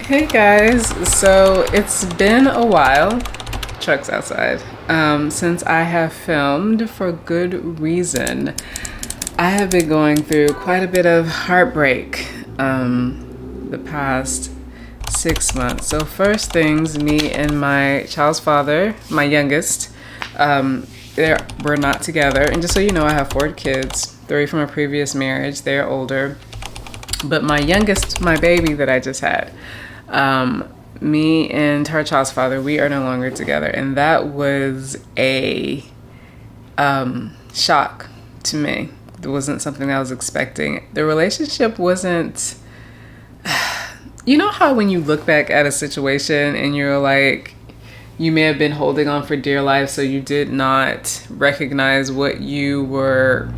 Hey guys, so it's been a while, trucks outside, since I have filmed for good reason. I have been going through quite a bit of heartbreak the past 6 months. So first things, me and my child's father, my youngest, we're not together. And just so you know, I have 4 kids, 3 from a previous marriage. They're older. But my youngest, my baby that I just had, me and her child's father, we are no longer together. And that was a shock to me. It wasn't something I was expecting. The relationship wasn't, you know how when you look back at a situation and you're like, you may have been holding on for dear life, so you did not recognize what you were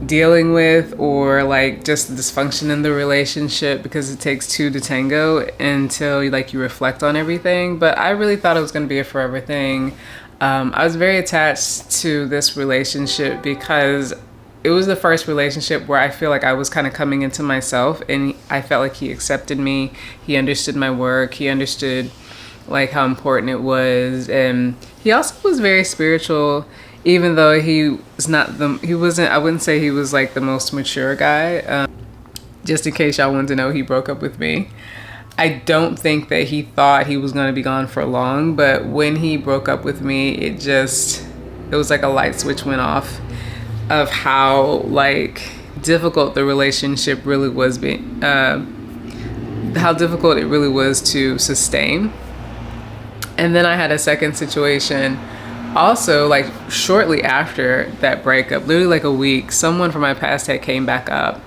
dealing with, or like just the dysfunction in the relationship, because it takes 2 to tango until you reflect on everything. But I really thought it was going to be a forever thing. I was very attached to this relationship because it was the first relationship where I feel like I was kind of coming into myself, and I felt like he accepted me. He understood my work. He understood like how important it was, and he also was very spiritual. Even though he wasn't, I wouldn't say he was like the most mature guy. Just in case y'all wanted to know, he broke up with me. I don't think that he thought he was going to be gone for long, but when he broke up with me, it was like a light switch went off of how like difficult the relationship really was how difficult it really was to sustain. And then I had a second situation also, like shortly after that breakup, literally like a week, someone from my past had came back up.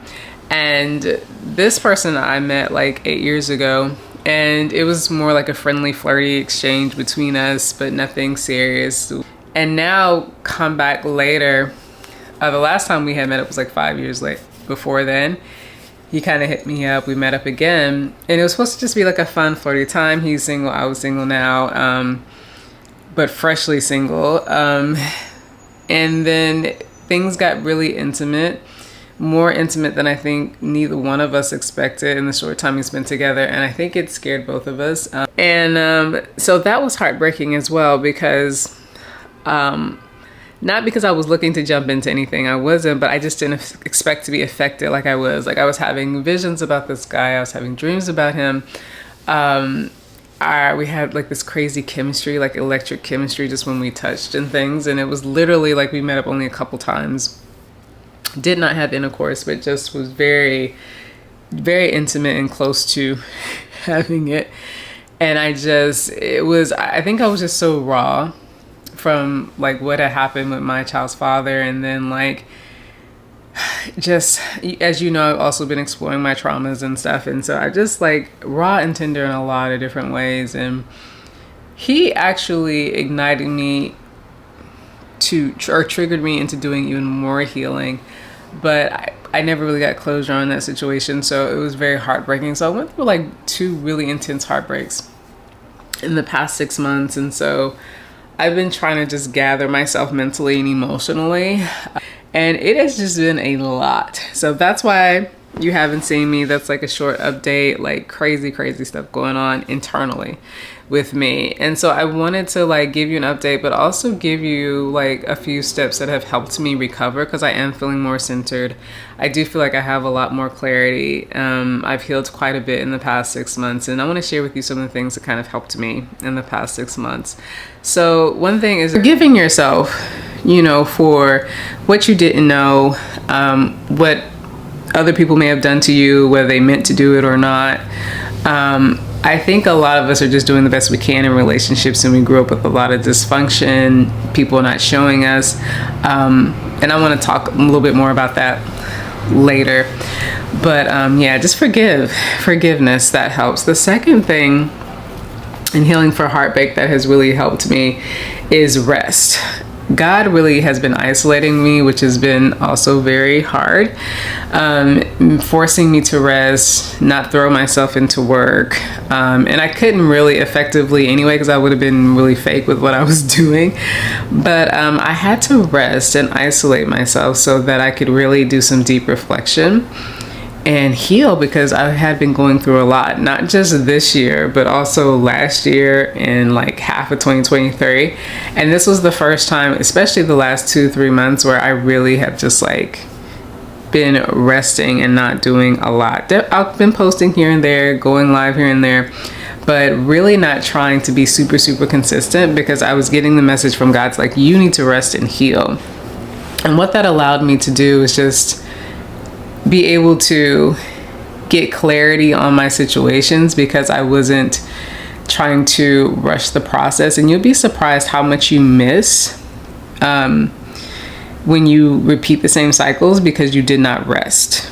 And this person I met like 8 years ago, and it was more like a friendly, flirty exchange between us, but nothing serious. And now come back later, the last time we had met up was like 5 years before then. He kind of hit me up, we met up again, and it was supposed to just be like a fun, flirty time. He's single, I was single now. But freshly single. And then things got really intimate, more intimate than I think neither one of us expected in the short time we spent together. And I think it scared both of us. So that was heartbreaking as well, because not because I was looking to jump into anything, I wasn't, but I just didn't expect to be affected like I was. Like I was having visions about this guy, I was having dreams about him. We had like this crazy chemistry, like electric chemistry, just when we touched and things. And it was literally like we met up only a couple times, did not have intercourse, but just was very, very intimate and close to having it. And I think I was just so raw from like what had happened with my child's father. And then like, just as you know, I've also been exploring my traumas and stuff, and so I just like raw and tender in a lot of different ways. And he actually ignited me or triggered me into doing even more healing, but I never really got closure on that situation, so it was very heartbreaking. So I went through like 2 really intense heartbreaks in the past 6 months, and so I've been trying to just gather myself mentally and emotionally. And it has just been a lot. So that's why you haven't seen me. That's like a short update, like crazy, crazy stuff going on internally with me. And so I wanted to like give you an update, but also give you like a few steps that have helped me recover, because I am feeling more centered. I do feel like I have a lot more clarity. I've healed quite a bit in the past 6 months, and I want to share with you some of the things that kind of helped me in the past 6 months. So one thing is forgiving yourself, for what you didn't know, what other people may have done to you, whether they meant to do it or not. I think a lot of us are just doing the best we can in relationships, and we grew up with a lot of dysfunction, people not showing us. And I want to talk a little bit more about that later. But just forgiveness, that helps. The second thing in healing for heartbreak that has really helped me is rest. God really has been isolating me, which has been also very hard, forcing me to rest, not throw myself into work. And I couldn't really effectively anyway, because I would have been really fake with what I was doing. But I had to rest and isolate myself so that I could really do some deep reflection and heal, because I had been going through a lot, not just this year, but also last year and like half of 2023. And this was the first time, especially the last 2-3 months, where I really have just like been resting and not doing a lot. I've been posting here and there, going live here and there, but really not trying to be super, super consistent, because I was getting the message from God's like, you need to rest and heal. And what that allowed me to do is just be able to get clarity on my situations, because I wasn't trying to rush the process. And you'll be surprised how much you miss when you repeat the same cycles because you did not rest.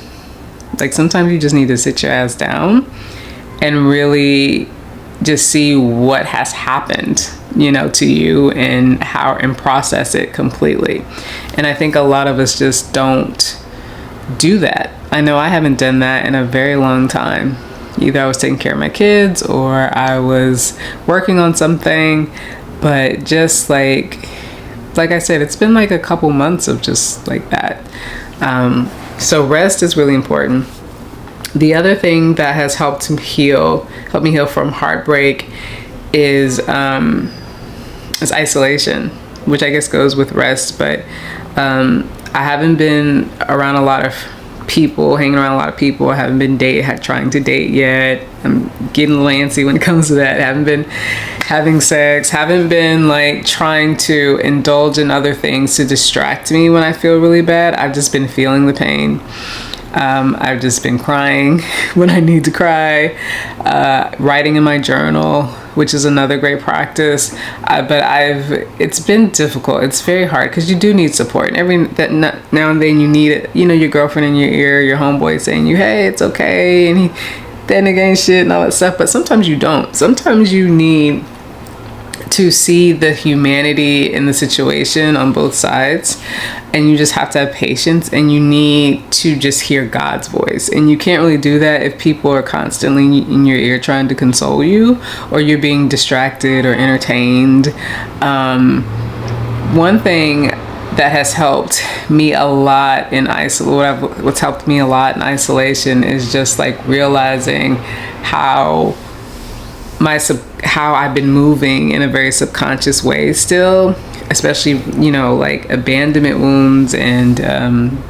Like sometimes you just need to sit your ass down and really just see what has happened, you know, to you, and process it completely. And I think a lot of us just don't do that. I know I haven't done that in a very long time. Either I was taking care of my kids or I was working on something, but just like I said, it's been like a couple months of just like that. So rest is really important. The other thing that has helped me heal from heartbreak is isolation, which I guess goes with rest. But I haven't been around a lot of people, hanging around a lot of people. I haven't been trying to date yet. I'm getting a little antsy when it comes to that. I haven't been having sex, haven't been like trying to indulge in other things to distract me when I feel really bad. I've just been feeling the pain. I've just been crying when I need to cry, writing in my journal, which is another great practice. But it's been difficult. It's very hard because you do need support. And now and then you need it, you know, your girlfriend in your ear, your homeboy saying you, hey, it's okay. And he then again shit and all that stuff. But sometimes you don't. Sometimes you need to see the humanity in the situation on both sides, and you just have to have patience, and you need to just hear God's voice. And you can't really do that if people are constantly in your ear trying to console you, or you're being distracted or entertained. One thing that has helped me a lot in what's helped me a lot in isolation is just like realizing how I've been moving in a very subconscious way still, especially, you know, like abandonment wounds and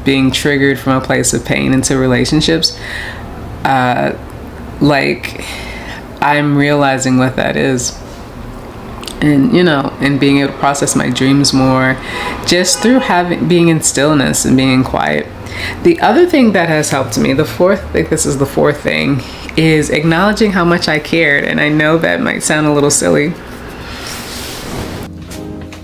being triggered from a place of pain into relationships. Like I'm realizing what that is. And, you know, and being able to process my dreams more just through being in stillness and being in quiet. The other thing that has helped me, I think this is the fourth thing, is acknowledging how much I cared. And I know that might sound a little silly,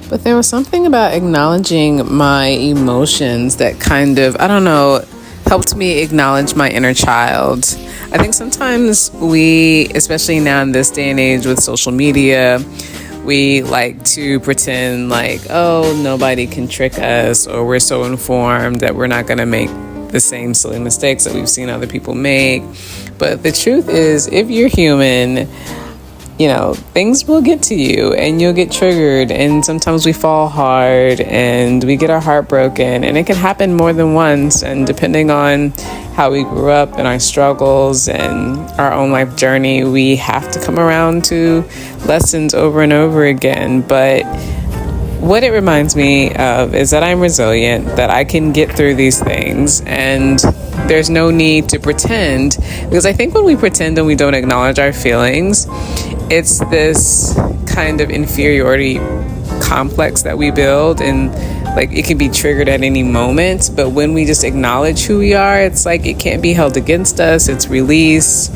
but there was something about acknowledging my emotions that kind of, I don't know, helped me acknowledge my inner child. I think sometimes we, especially now in this day and age with social media, we like to pretend like, oh, nobody can trick us, or we're so informed that we're not going to make the same silly mistakes that we've seen other people make. But the truth is, if you're human, you know, things will get to you and you'll get triggered. And sometimes we fall hard and we get our heart broken, and it can happen more than once. And depending on how we grew up and our struggles and our own life journey, we have to come around to lessons over and over again. But what it reminds me of is that I'm resilient, that I can get through these things, and there's no need to pretend. Because I think when we pretend and we don't acknowledge our feelings, it's this kind of inferiority complex that we build, and like it can be triggered at any moment. But when we just acknowledge who we are, it's like it can't be held against us, it's released,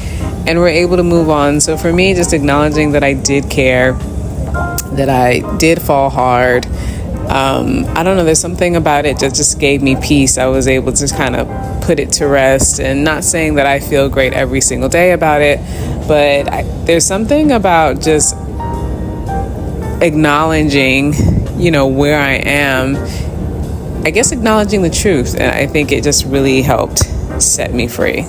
and we're able to move on. So for me, just acknowledging that I did care, that I did fall hard, I don't know, there's something about it that just gave me peace. I was able to kind of put it to rest, and not saying that I feel great every single day about it, but there's something about just acknowledging, you know, where I am, I guess acknowledging the truth. And I think it just really helped set me free.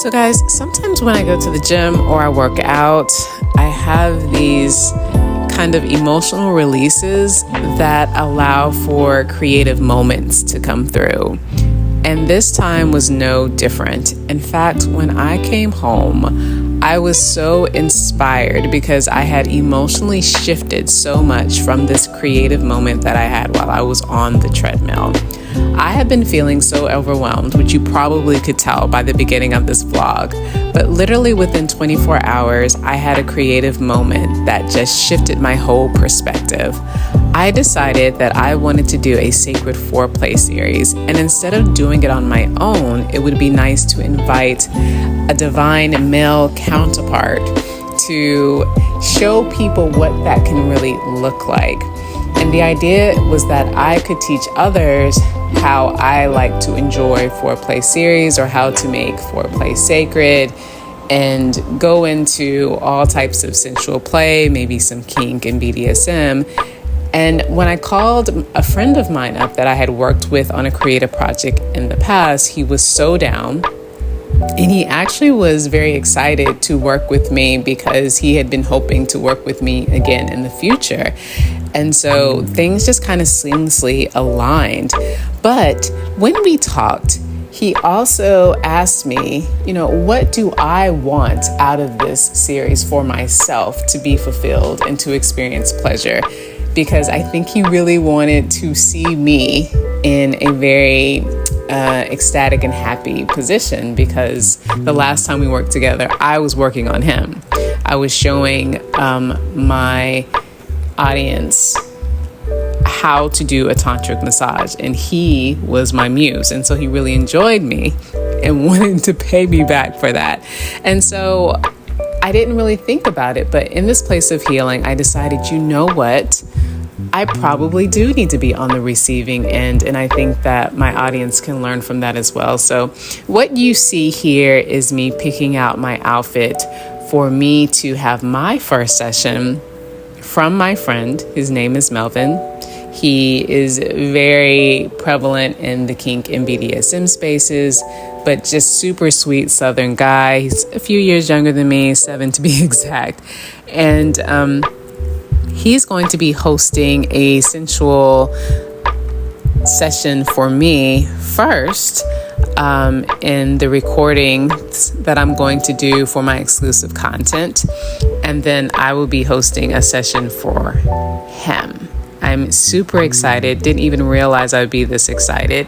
So guys, sometimes when I go to the gym or I work out, I have these kind of emotional releases that allow for creative moments to come through. And this time was no different. In fact, when I came home, I was so inspired because I had emotionally shifted so much from this creative moment that I had while I was on the treadmill. I have been feeling so overwhelmed, which you probably could tell by the beginning of this vlog, but literally within 24 hours, I had a creative moment that just shifted my whole perspective. I decided that I wanted to do a sacred foreplay series, and instead of doing it on my own, it would be nice to invite a divine male counterpart to show people what that can really look like. And the idea was that I could teach others how I like to enjoy foreplay series or how to make foreplay sacred and go into all types of sensual play, maybe some kink and BDSM. And when I called a friend of mine up that I had worked with on a creative project in the past, he was so down. And he actually was very excited to work with me because he had been hoping to work with me again in the future. And so things just kind of seamlessly aligned. But when we talked, he also asked me, what do I want out of this series for myself to be fulfilled and to experience pleasure? Because I think he really wanted to see me in a very ecstatic and happy position, because the last time we worked together, I was working on him. I was showing my audience how to do a tantric massage, and he was my muse, and so he really enjoyed me and wanted to pay me back for that. And so I didn't really think about it, but in this place of healing, I decided, you know what? I probably do need to be on the receiving end, and I think that my audience can learn from that as well. So what you see here is me picking out my outfit for me to have my first session from my friend. His name is Melvin. He is very prevalent in the kink and BDSM spaces, but just super sweet Southern guy. He's a few years younger than me, 7 to be exact. And he's going to be hosting a sensual session for me first in the recordings that I'm going to do for my exclusive content. And then I will be hosting a session for him. I'm super excited. Didn't even realize I would be this excited.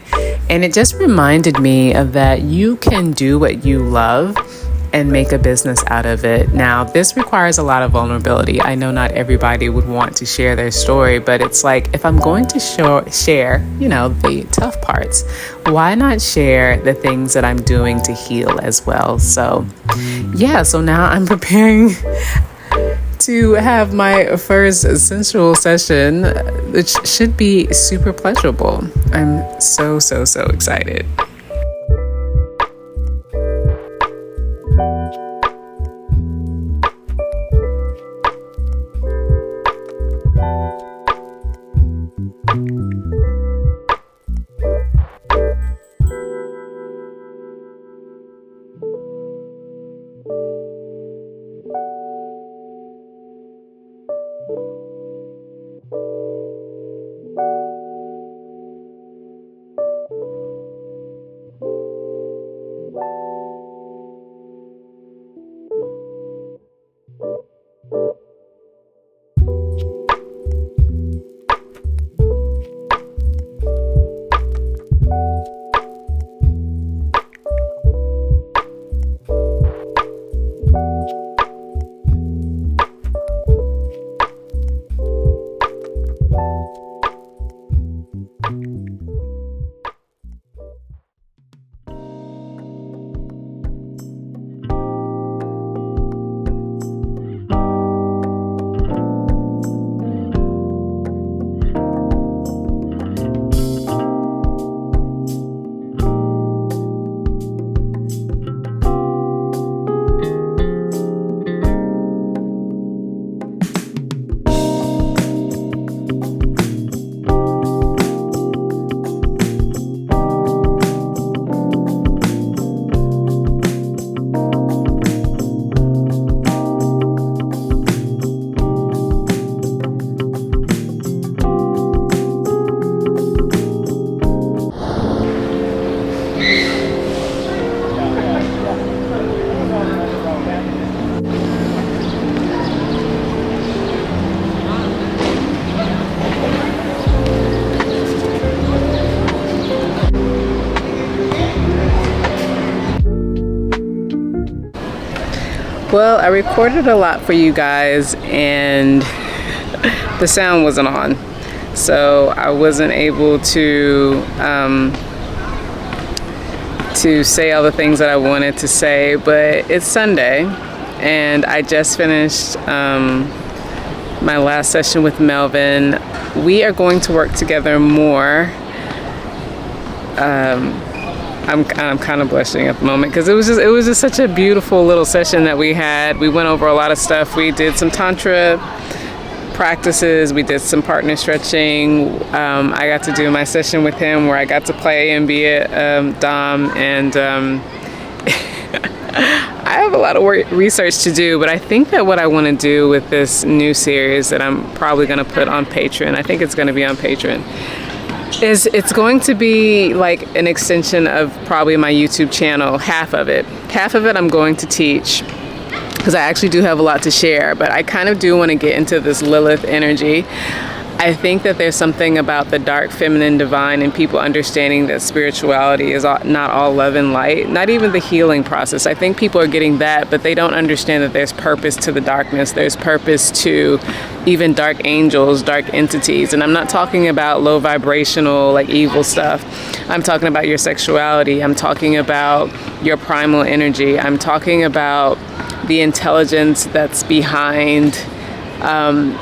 And it just reminded me of that you can do what you love and make a business out of it. Now, this requires a lot of vulnerability. I know not everybody would want to share their story, but it's like, if I'm going to share, the tough parts, why not share the things that I'm doing to heal as well? So now I'm preparing to have my first sensual session, which should be super pleasurable. I'm so excited. Well, I recorded a lot for you guys and the sound wasn't on. So I wasn't able to say all the things that I wanted to say, but it's Sunday and I just finished my last session with Melvin. We are going to work together more. I'm kind of blushing at the moment because it was just such a beautiful little session that we had. We went over a lot of stuff. We did some Tantra practices. We did some partner stretching. I got to do my session with him where I got to play and be a Dom, and I have a lot of research to do, but I think that what I want to do with this new series that I'm probably going to put on Patreon, I think it's going to be on Patreon, is it's going to be like an extension of probably my YouTube channel. Half of it I'm going to teach, because I actually do have a lot to share, but I kind of do want to get into this Lilith energy. I think that there's something about the dark feminine divine and people understanding that spirituality is not all love and light, not even the healing process. I think people are getting that, but they don't understand that there's purpose to the darkness. There's purpose to even dark angels, dark entities. And I'm not talking about low vibrational, like evil stuff. I'm talking about your sexuality. I'm talking about your primal energy. I'm talking about the intelligence that's behind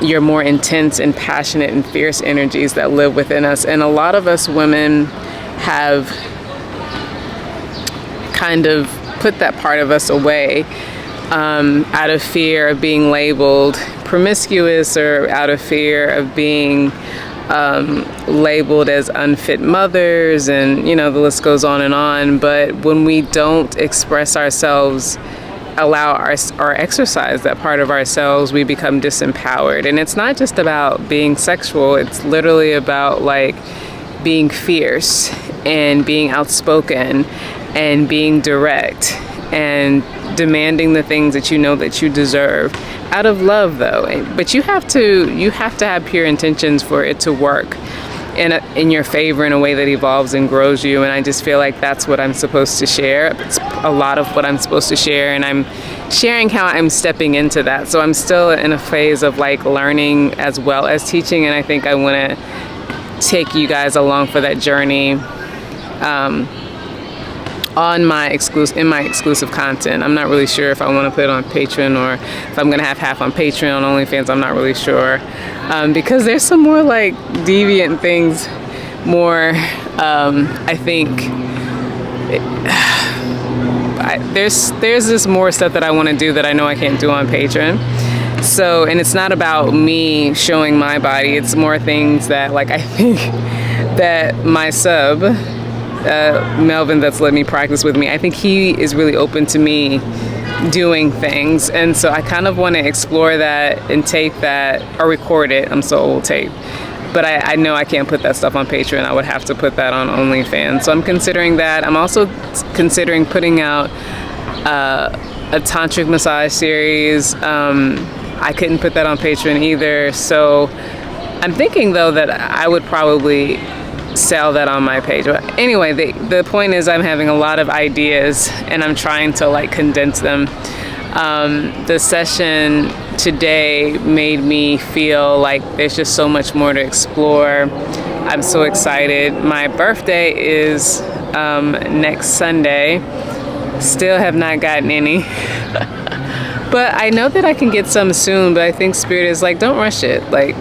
your more intense and passionate and fierce energies that live within us. And a lot of us women have kind of put that part of us away out of fear of being labeled promiscuous, or out of fear of being labeled as unfit mothers, and the list goes on and on. But when we don't express ourselves, allow or exercise that part of ourselves, we become disempowered. And it's not just about being sexual, it's literally about like being fierce and being outspoken and being direct and demanding the things that you know that you deserve out of love, though. But you have to have pure intentions for it to work in your favor in a way that evolves and grows you. And I just feel like that's what I'm supposed to share. It's a lot of what I'm supposed to share, and I'm sharing how I'm stepping into that. So I'm still in a phase of like learning as well as teaching, and I think I want to take you guys along for that journey on my exclusive content. I'm not really sure if I want to put it on Patreon or if I'm gonna have half on Patreon, on OnlyFans. I'm not really sure, because there's some more like deviant things, more I think there's this more stuff that I want to do that I know I can't do on Patreon. So, and it's not about me showing my body, it's more things that like I think that my sub Melvin, that's let me practice with me, I think he is really open to me doing things, and so I kind of want to explore that and tape that or record it. I'm so old, tape, but I know I can't put that stuff on Patreon. I would have to put that on OnlyFans. So I'm considering that. I'm also considering putting out a tantric massage series. I couldn't put that on Patreon either, so I'm thinking though that I would probably sell that on my page. But anyway, the point is I'm having a lot of ideas and I'm trying to like condense them. The session today made me feel like there's just so much more to explore. I'm so excited. My birthday is next Sunday. Still have not gotten any. But I know that I can get some soon, but I think Spirit is like, don't rush it. Like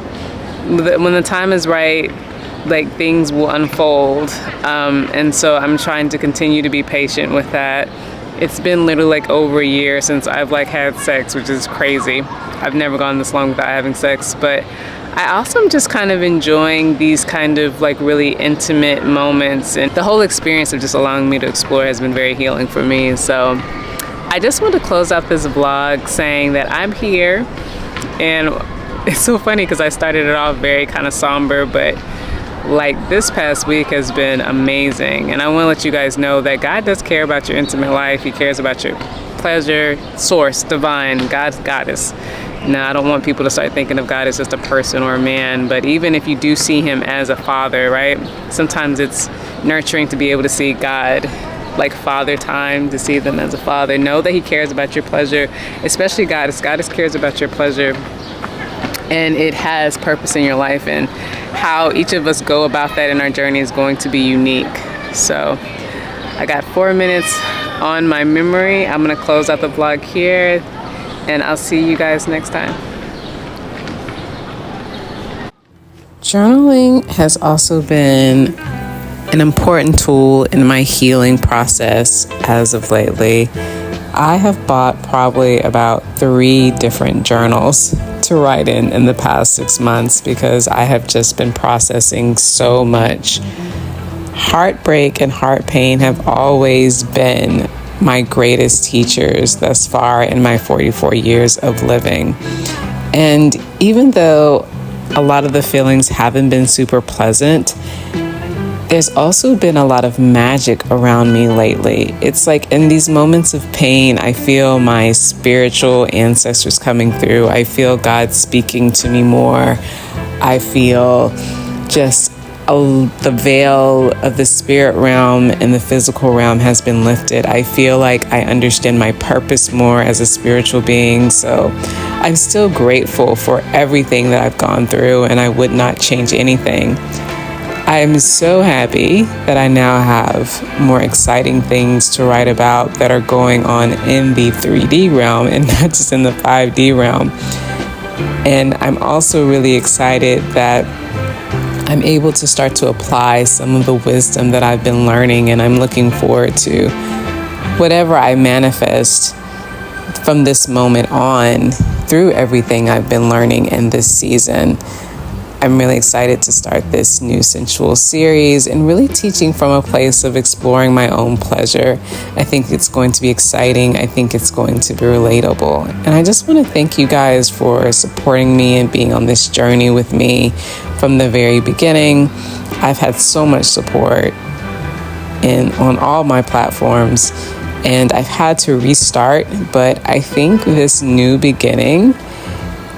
when the time is right, like things will unfold, and so I'm trying to continue to be patient with that. It's been literally like over a year since I've like had sex, which is crazy. I've never gone this long without having sex, but I also am just kind of enjoying these kind of like really intimate moments, and the whole experience of just allowing me to explore has been very healing for me. So I just want to close out this vlog saying that I'm here, and it's so funny because I started it off very kind of somber, but like this past week has been amazing, and I want to let you guys know that God does care about your intimate life. He cares about your pleasure, source, divine, God's goddess. Now, I don't want people to start thinking of God as just a person or a man, but even if you do see him as a father, right? Sometimes it's nurturing to be able to see God like father time, to see them as a father. Know that he cares about your pleasure, especially Goddess. Goddess cares about your pleasure, and it has purpose in your life, and how each of us go about that in our journey is going to be unique. So I got 4 minutes on my memory. I'm gonna close out the vlog here, and I'll see you guys next time. Journaling has also been an important tool in my healing process as of lately. I have bought probably about 3 different journals to write in the past 6 months because I have just been processing so much. Heartbreak and heart pain have always been my greatest teachers thus far in my 44 years of living. And even though a lot of the feelings haven't been super pleasant, there's also been a lot of magic around me lately. It's like in these moments of pain, I feel my spiritual ancestors coming through. I feel God speaking to me more. I feel just the veil of the spirit realm and the physical realm has been lifted. I feel like I understand my purpose more as a spiritual being. So I'm still grateful for everything that I've gone through, and I would not change anything. I am so happy that I now have more exciting things to write about that are going on in the 3D realm and not just in the 5D realm. And I'm also really excited that I'm able to start to apply some of the wisdom that I've been learning, and I'm looking forward to whatever I manifest from this moment on through everything I've been learning in this season. I'm really excited to start this new sensual series and really teaching from a place of exploring my own pleasure. I think it's going to be exciting. I think it's going to be relatable. And I just want to thank you guys for supporting me and being on this journey with me from the very beginning. I've had so much support on all my platforms, and I've had to restart, but I think this new beginning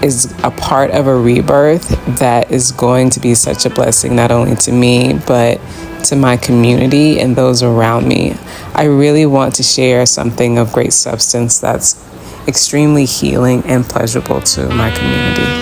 is a part of a rebirth that is going to be such a blessing, not only to me, but to my community and those around me. I really want to share something of great substance that's extremely healing and pleasurable to my community.